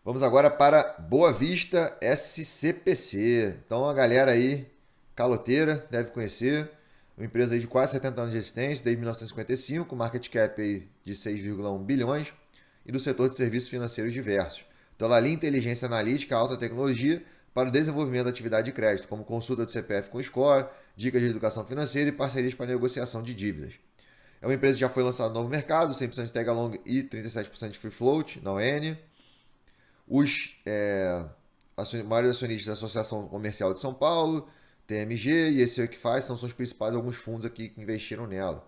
Vamos agora para Boa Vista SCPC. Então a galera aí, caloteira, deve conhecer. Uma empresa aí de quase 70 anos de existência, desde 1955, market cap aí de 6,1 bilhões e do setor de serviços financeiros diversos. Então ela alia inteligência analítica, alta tecnologia para o desenvolvimento da atividade de crédito, como consulta do CPF com score, dicas de educação financeira e parcerias para negociação de dívidas. É uma empresa que já foi lançada no novo mercado, 100% de tag along e 37% de free float na ON. Os maiores acionistas da Associação Comercial de São Paulo, TMG e esse Equifaz são os principais alguns fundos aqui que investiram nela.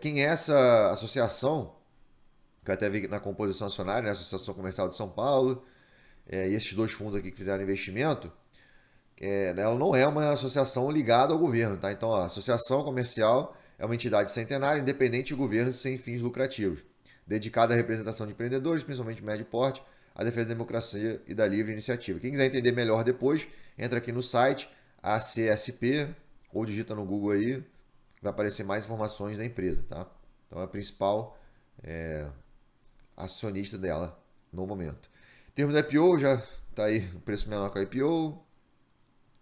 Quem é essa associação, que eu até vi na composição acionária, né? Associação Comercial de São Paulo, e esses dois fundos aqui que fizeram investimento, ela não é uma associação ligada ao governo, tá? Então a associação comercial é uma entidade centenária, independente de governo sem fins lucrativos, dedicada à representação de empreendedores, principalmente médio porte, à defesa da democracia e da livre iniciativa. Quem quiser entender melhor depois, entra aqui no site ACSP ou digita no Google aí, vai aparecer mais informações da empresa, tá? Então é a principal acionista dela no momento. Em termos da IPO, já está aí o preço menor que a IPO,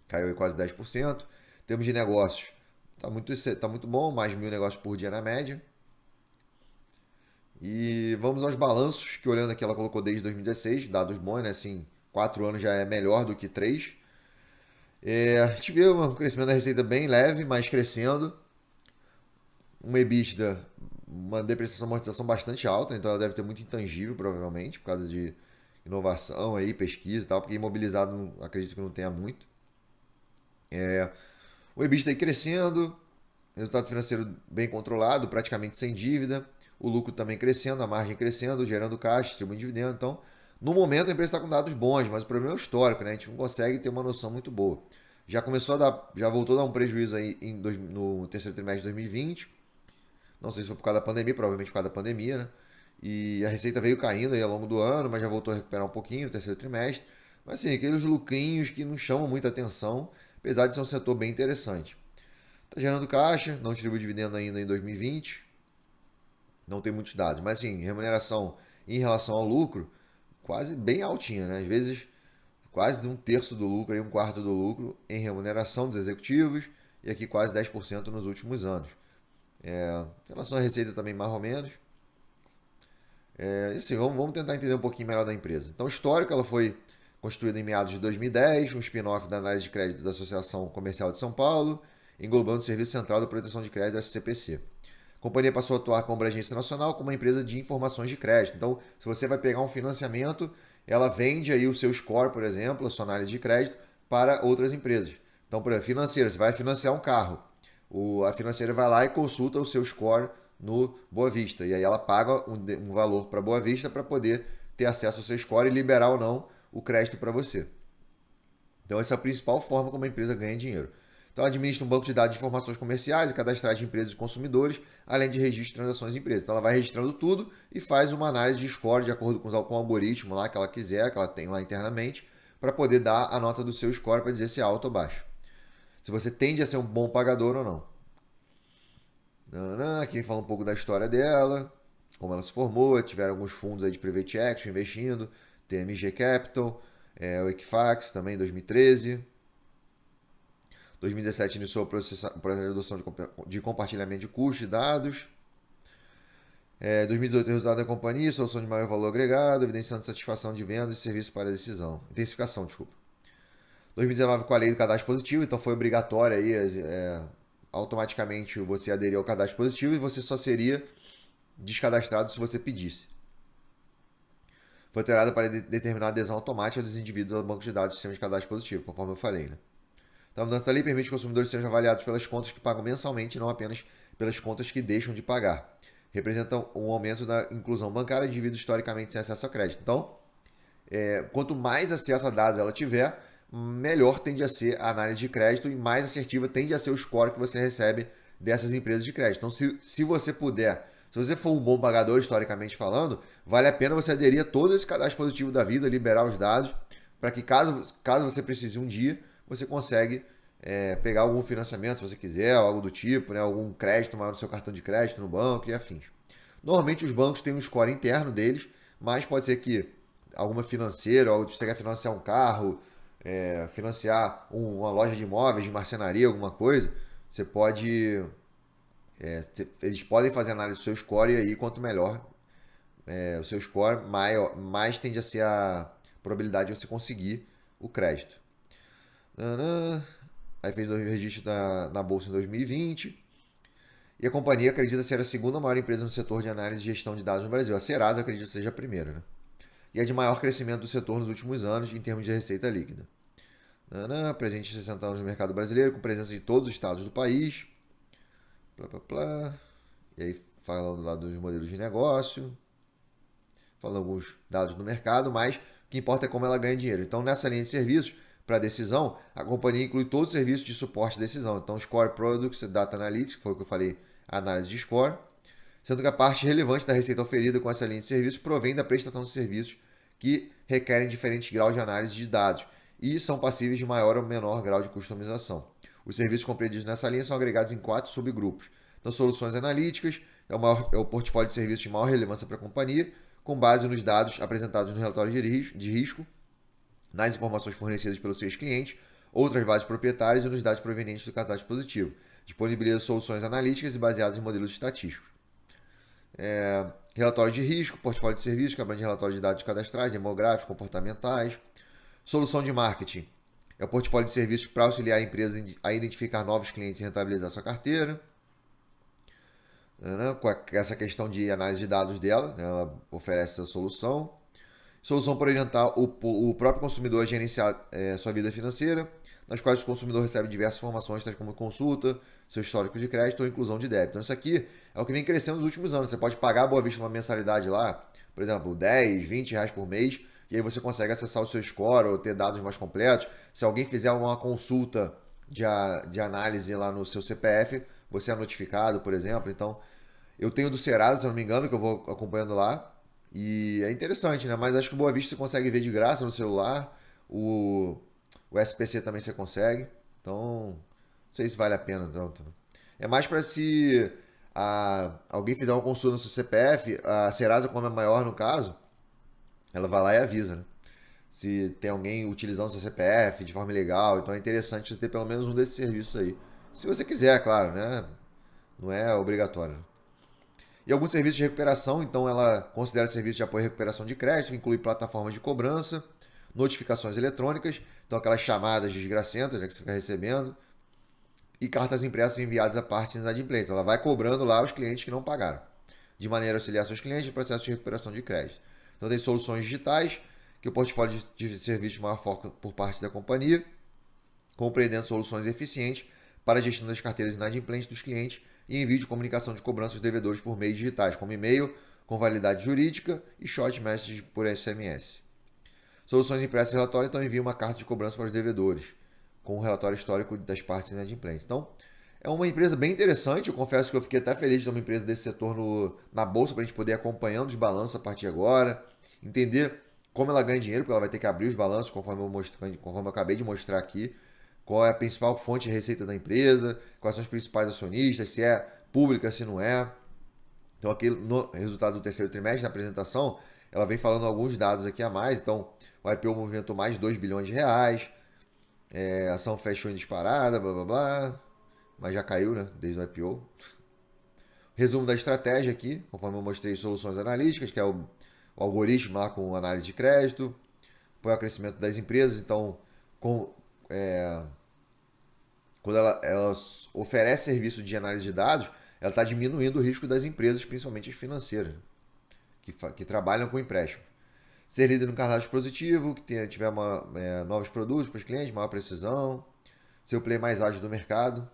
caiu aí quase 10%. Em termos de negócios, tá muito bom, mais de 1.000 negócios por dia na média. E vamos aos balanços, que olhando aqui ela colocou desde 2016, dados bons, né? Assim, 4 anos já é melhor do que 3. A gente vê um crescimento da receita bem leve, mas crescendo. Uma EBITDA, uma depreciação e amortização bastante alta, então ela deve ter muito intangível, provavelmente, por causa de inovação aí, pesquisa e tal, porque imobilizado acredito que não tenha muito. O EBITDA aí crescendo, resultado financeiro bem controlado, praticamente sem dívida, o lucro também crescendo, a margem crescendo, gerando caixa, distribuindo dividendo. Então, no momento a empresa está com dados bons, mas o problema é o histórico, né? A gente não consegue ter uma noção muito boa. Já voltou a dar um prejuízo aí no terceiro trimestre de 2020. Não sei se foi por causa da pandemia, provavelmente por causa da pandemia, né? E a receita veio caindo aí ao longo do ano, mas já voltou a recuperar um pouquinho no terceiro trimestre. Mas assim, aqueles lucrinhos que não chamam muita atenção, apesar de ser um setor bem interessante. Está gerando caixa, não distribui dividendo ainda em 2020, não tem muitos dados, mas assim, remuneração em relação ao lucro, quase bem altinha, né? Às vezes quase um terço do lucro, aí um quarto do lucro em remuneração dos executivos, e aqui quase 10% nos últimos anos. Em relação à receita também mais ou menos. E assim, vamos tentar entender um pouquinho melhor da empresa. Então, histórico, ela foi construída em meados de 2010, um spin-off da análise de crédito da Associação Comercial de São Paulo, englobando o Serviço Central de Proteção de Crédito da SCPC. A companhia passou a atuar com abrangência nacional como uma empresa de informações de crédito. Então, se você vai pegar um financiamento, ela vende aí o seu score, por exemplo, a sua análise de crédito, para outras empresas. Então, por exemplo, financeira, você vai financiar um carro. A financeira vai lá e consulta o seu score no Boa Vista. E aí ela paga um valor para Boa Vista para poder ter acesso ao seu score e liberar ou não o crédito para você. Então, essa é a principal forma como a empresa ganha dinheiro. Então, ela administra um banco de dados de informações comerciais e cadastrais de empresas e consumidores, além de registro de transações de empresas. Então, ela vai registrando tudo e faz uma análise de score de acordo com o algoritmo lá que ela quiser, que ela tem lá internamente, para poder dar a nota do seu score para dizer se é alto ou baixo. Se você tende a ser um bom pagador ou não. Aqui fala um pouco da história dela, como ela se formou, tiveram alguns fundos aí de Private Equity investindo, TMG Capital, o Equifax também em 2013. 2017 iniciou o processo de adoção de compartilhamento de custos e dados. 2018 resultado da companhia, solução de maior valor agregado, evidenciando satisfação de vendas e serviços para a decisão. Intensificação, desculpa. 2019 com a lei do cadastro positivo, então foi obrigatório aí, automaticamente você aderir ao cadastro positivo e você só seria descadastrado se você pedisse. Foi alterada para determinar a adesão automática dos indivíduos ao banco de dados do sistema de cadastro positivo, conforme eu falei, né? Então, a mudança da lei permite que os consumidores sejam avaliados pelas contas que pagam mensalmente e não apenas pelas contas que deixam de pagar. Representam um aumento da inclusão bancária de indivíduos historicamente sem acesso a crédito. Então, quanto mais acesso a dados ela tiver, melhor tende a ser a análise de crédito e mais assertiva tende a ser o score que você recebe dessas empresas de crédito. Então, se você puder, se você for um bom pagador, historicamente falando, vale a pena você aderir a todo esse cadastro positivo da vida, liberar os dados, para que caso você precise um dia, você consegue pegar algum financiamento, se você quiser, algo do tipo, né, algum crédito maior no seu cartão de crédito, no banco e afins. Normalmente os bancos têm um score interno deles, mas pode ser que alguma financeira, ou você quer financiar um carro, financiar uma loja de imóveis, de marcenaria, alguma coisa, você pode. Eles podem fazer análise do seu score e aí quanto melhor o seu score, mais tende a ser a probabilidade de você conseguir o crédito. Aí fez 2 registros na bolsa em 2020. E a companhia acredita ser a segunda maior empresa no setor de análise e gestão de dados no Brasil. A Serasa acredita que seja a primeira, né? E é de maior crescimento do setor nos últimos anos em termos de receita líquida. Presente em 60 anos no mercado brasileiro, com presença de todos os estados do país. Plá, plá, plá. E aí falando lá dos modelos de negócio, falando alguns dados do mercado, mas o que importa é como ela ganha dinheiro. Então, nessa linha de serviços, para decisão, a companhia inclui todos os serviços de suporte à decisão. Então, Score Products, Data Analytics, que foi o que eu falei, análise de score, sendo que a parte relevante da receita oferida com essa linha de serviços provém da prestação de serviços que requerem diferentes graus de análise de dados e são passíveis de maior ou menor grau de customização. Os serviços compreendidos nessa linha são agregados em 4 subgrupos. Então, soluções analíticas é o portfólio de serviços de maior relevância para a companhia, com base nos dados apresentados no relatório de risco, nas informações fornecidas pelos seus clientes, outras bases proprietárias e nos dados provenientes do cadastro positivo. Disponibiliza soluções analíticas e baseadas em modelos estatísticos. Relatório de risco, portfólio de serviços, que abrange relatório de dados cadastrais, demográficos, comportamentais. Solução de marketing é o portfólio de serviços para auxiliar a empresa a identificar novos clientes e rentabilizar sua carteira. Com essa questão de análise de dados dela, né, ela oferece essa solução. Solução para orientar o próprio consumidor a gerenciar sua vida financeira, nas quais o consumidor recebe diversas informações, tais como consulta, seu histórico de crédito ou inclusão de débito. Então, isso aqui é o que vem crescendo nos últimos anos. Você pode pagar a Boa Vista uma mensalidade lá, por exemplo, 10, 20 reais por mês, e aí você consegue acessar o seu score ou ter dados mais completos. Se alguém fizer uma consulta de análise lá no seu CPF, você é notificado, por exemplo. Então, eu tenho do Serasa, se eu não me engano, que eu vou acompanhando lá. E é interessante, né? Mas acho que o Boa Vista você consegue ver de graça no celular. O SPC também você consegue. Então, não sei se vale a pena. Não. É mais para se alguém fizer uma consulta no seu CPF, a Serasa, como é maior no caso, ela vai lá e avisa, né? Se tem alguém utilizando seu CPF de forma ilegal. Então é interessante você ter pelo menos um desses serviços aí. Se você quiser, claro, né? Não é obrigatório. E alguns serviços de recuperação, então ela considera serviços de apoio à recuperação de crédito, que inclui plataformas de cobrança, notificações eletrônicas, então aquelas chamadas desgracentas, né, que você fica recebendo, e cartas impressas enviadas a partes inadimplentes. Ela vai cobrando lá os clientes que não pagaram, de maneira a auxiliar seus clientes no processo de recuperação de crédito. Então tem soluções digitais, que o portfólio de serviços maior foco por parte da companhia, compreendendo soluções eficientes para a gestão das carteiras inadimplentes dos clientes e envio de comunicação de cobrança dos devedores por meios digitais, como e-mail com validade jurídica e short message por SMS. Soluções impressas e relatório, então envia uma carta de cobrança para os devedores, com um relatório histórico das partes inadimplentes. Então, é uma empresa bem interessante. Eu confesso que eu fiquei até feliz de ter uma empresa desse setor na bolsa para a gente poder ir acompanhando os balanços a partir de agora, entender como ela ganha dinheiro, porque ela vai ter que abrir os balanços conforme eu acabei de mostrar aqui, qual é a principal fonte de receita da empresa, quais são os principais acionistas, se é pública, se não é. Então aqui no resultado do terceiro trimestre, na apresentação, ela vem falando alguns dados aqui a mais. Então o IPO movimentou mais de 2 bilhões de reais, a ação fechou em disparada, blá blá blá, mas já caiu, né, desde o IPO. Resumo da estratégia aqui, conforme eu mostrei, soluções analíticas, que é o algoritmo lá com análise de crédito, apoio ao crescimento das empresas. Então, quando ela oferece serviço de análise de dados, ela está diminuindo o risco das empresas, principalmente as financeiras, que trabalham com empréstimo. Ser líder no cardápio positivo, que tiver novos produtos para os clientes, maior precisão, ser o player mais ágil do mercado.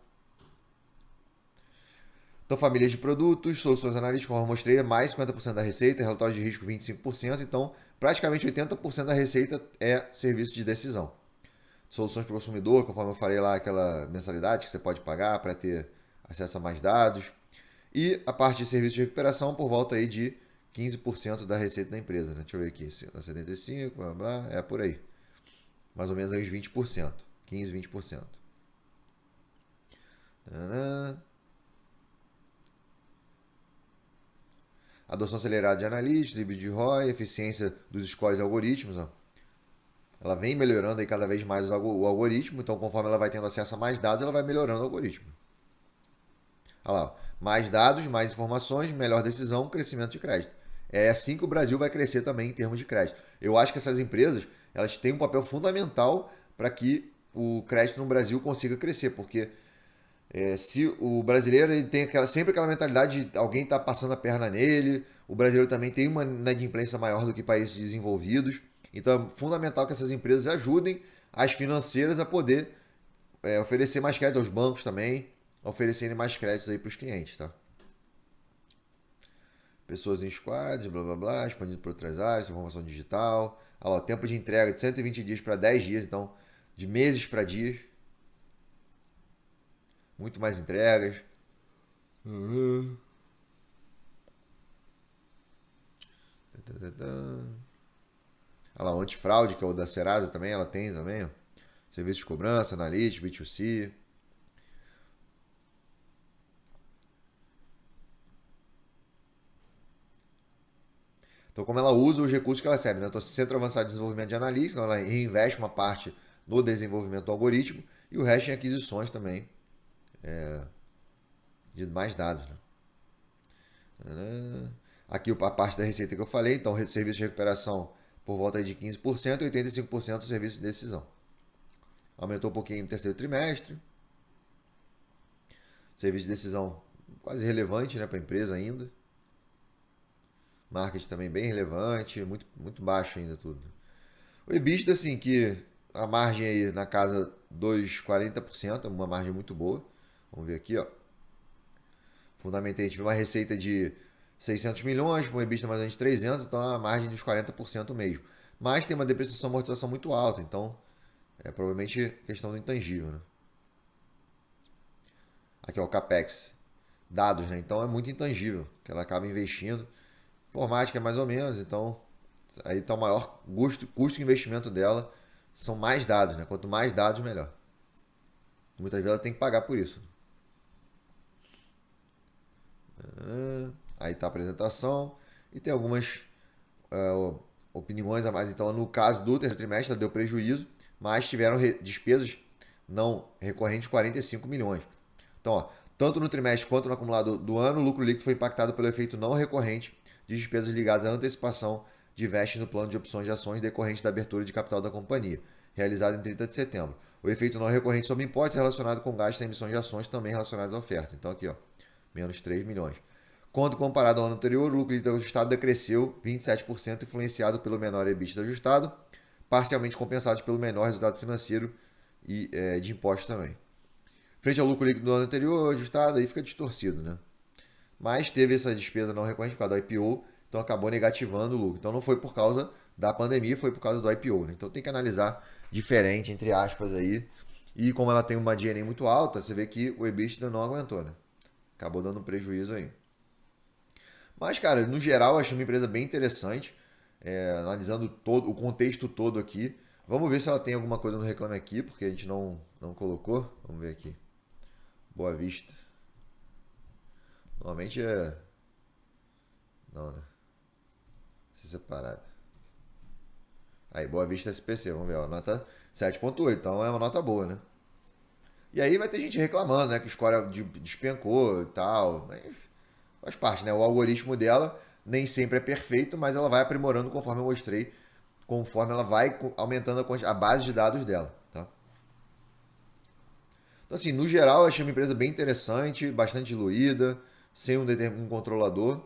Então, famílias de produtos, soluções analíticas, como eu mostrei, mais 50% da receita, relatório de risco 25%, então praticamente 80% da receita é serviço de decisão. Soluções para o consumidor, conforme eu falei lá, aquela mensalidade que você pode pagar para ter acesso a mais dados. E a parte de serviço de recuperação por volta aí de 15% da receita da empresa, né? Deixa eu ver aqui, 75, blá, blá, é por aí. Mais ou menos aí uns 20%, 15, 20%. Adoção acelerada de analytics, híbrido de ROI, eficiência dos scores e algoritmos. Ó. Ela vem melhorando aí cada vez mais o algoritmo, então conforme ela vai tendo acesso a mais dados, ela vai melhorando o algoritmo. Olha lá, ó. Mais dados, mais informações, melhor decisão, crescimento de crédito. É assim que o Brasil vai crescer também em termos de crédito. Eu acho que essas empresas elas têm um papel fundamental para que o crédito no Brasil consiga crescer, porque se o brasileiro ele tem sempre aquela mentalidade de alguém está passando a perna nele, o brasileiro também tem uma inadimplência maior do que países desenvolvidos, então é fundamental que essas empresas ajudem as financeiras a poder oferecer mais crédito aos bancos também, oferecerem mais créditos aí para os clientes, tá? Pessoas em squads, blá blá blá, expandido para outras áreas, informação digital. Olha lá, tempo de entrega de 120 dias para 10 dias, então de meses para dias. Muito mais entregas. Olha lá, o antifraude, que é o da Serasa também, ela tem também. Ó. Serviço de cobrança, analytics, B2C. Então, como ela usa os recursos que ela recebe, né? Então, Centro Avançado de Desenvolvimento de Analytics, então ela reinveste uma parte no desenvolvimento do algoritmo e o resto em aquisições também de mais dados. Né? Aqui a parte da receita que eu falei, então serviço de recuperação por volta de 15% e 85% do serviço de decisão. Aumentou um pouquinho no terceiro trimestre. Serviço de decisão quase relevante, né, para a empresa ainda. Marketing também bem relevante, muito baixo ainda tudo. O EBITDA, assim, que a margem aí na casa dos 40%, uma margem muito boa. Vamos ver aqui, ó. Fundamentalmente, a gente viu uma receita de 600 milhões, com um EBITDA mais ou menos de 300, então a margem dos 40% mesmo. Mas tem uma depreciação e amortização muito alta, então é provavelmente questão do intangível, né? Aqui, ó, o CAPEX. Dados, né? Então é muito intangível, que ela acaba investindo. Informática é mais ou menos, então aí está o maior custo de investimento dela, são mais dados, né? Quanto mais dados, melhor. Muitas vezes ela tem que pagar por isso. Aí está a apresentação e tem algumas opiniões a mais. Então, no caso do terceiro trimestre, ela deu prejuízo, mas tiveram despesas não recorrentes de 45 milhões. Então, ó, tanto no trimestre quanto no acumulado do ano, o lucro líquido foi impactado pelo efeito não recorrente de despesas ligadas à antecipação de vesting no plano de opções de ações decorrente da abertura de capital da companhia, realizada em 30 de setembro. O efeito não recorrente sobre impostos é relacionado com gastos em emissões de ações também relacionados à oferta. Então aqui, ó, menos 3 milhões. Quando comparado ao ano anterior, o lucro líquido ajustado decresceu 27%, influenciado pelo menor EBITDA ajustado, parcialmente compensado pelo menor resultado financeiro e de impostos também. Frente ao lucro líquido do ano anterior, ajustado, aí fica distorcido, né? Mas teve essa despesa não recorrente por causa do IPO, então acabou negativando o lucro. Então não foi por causa da pandemia, foi por causa do IPO. Né? Então tem que analisar diferente, entre aspas, aí. E como ela tem uma DNA muito alta, você vê que o EBITDA não aguentou, né? Acabou dando um prejuízo aí. Mas, cara, no geral, eu achei uma empresa bem interessante, analisando todo o contexto todo aqui. Vamos ver se ela tem alguma coisa no Reclame Aqui, porque a gente não colocou. Vamos ver aqui. Boa Vista. Normalmente é... Não, né? Se separado. Aí, Boa Vista SPC, vamos ver, ó, nota 7,8, então é uma nota boa, né? E aí vai ter gente reclamando, né, que o score despencou e tal, mas faz parte, né? O algoritmo dela nem sempre é perfeito, mas ela vai aprimorando conforme eu mostrei, conforme ela vai aumentando a base de dados dela, tá? Então, assim, no geral, eu achei uma empresa bem interessante, bastante diluída, sem um controlador,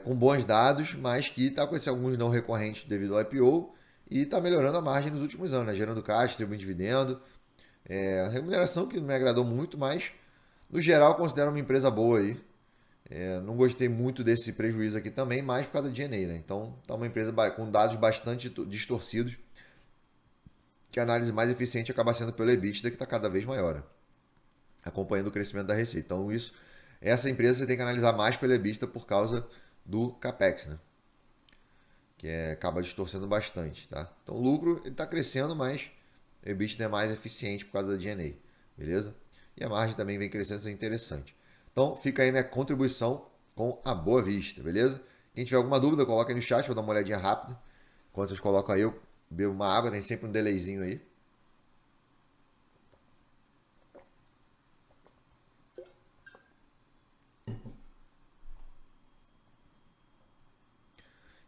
com bons dados, mas que está com alguns não recorrentes devido ao IPO e está melhorando a margem nos últimos anos, né? Gerando caixa, distribuindo dividendo. A remuneração que não me agradou muito, mas no geral considero uma empresa boa aí. Não gostei muito desse prejuízo aqui também, mais por causa da G&A, né? Então está uma empresa com dados bastante distorcidos, que a análise mais eficiente acaba sendo pelo EBITDA, que está cada vez maior, né? Acompanhando o crescimento da receita. Então essa empresa você tem que analisar mais pelo EBITDA por causa do CAPEX, né? Que acaba distorcendo bastante, tá? Então o lucro está crescendo, mas o EBITDA é mais eficiente por causa da G&A, beleza? E a margem também vem crescendo, isso é interessante. Então fica aí minha contribuição com a Boa Vista, beleza? Quem tiver alguma dúvida, coloca aí no chat, vou dar uma olhadinha rápida. Enquanto vocês colocam aí, eu bebo uma água, tem sempre um delayzinho aí.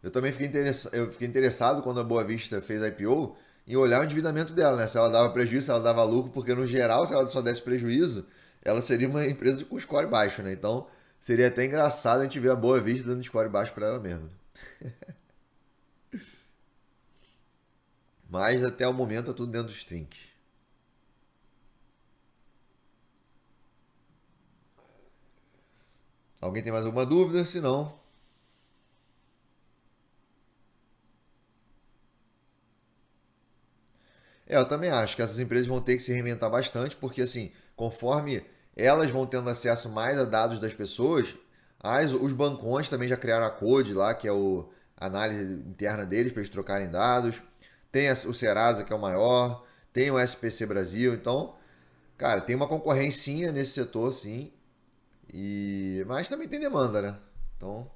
Eu também fiquei interessado quando a Boa Vista fez a IPO em olhar o endividamento dela, né? Se ela dava prejuízo, se ela dava lucro, porque no geral, se ela só desse prejuízo, ela seria uma empresa com score baixo, né? Então seria até engraçado a gente ver a Boa Vista dando score baixo para ela mesma. Mas até o momento tá tudo dentro dos trinques. Alguém tem mais alguma dúvida? Se não, eu também acho que essas empresas vão ter que se reinventar bastante, porque assim, conforme elas vão tendo acesso mais a dados das pessoas, os bancões também já criaram a Code lá, que é a análise interna deles para eles trocarem dados. Tem o Serasa, que é o maior, tem o SPC Brasil, então, cara, tem uma concorrência nesse setor, sim. Mas também tem demanda, né? Então,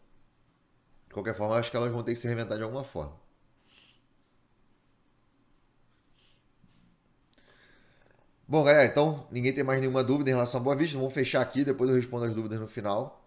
de qualquer forma, eu acho que elas vão ter que se reinventar de alguma forma. Bom, galera, então ninguém tem mais nenhuma dúvida em relação à Boa Vista. Vamos fechar aqui, depois eu respondo as dúvidas no final.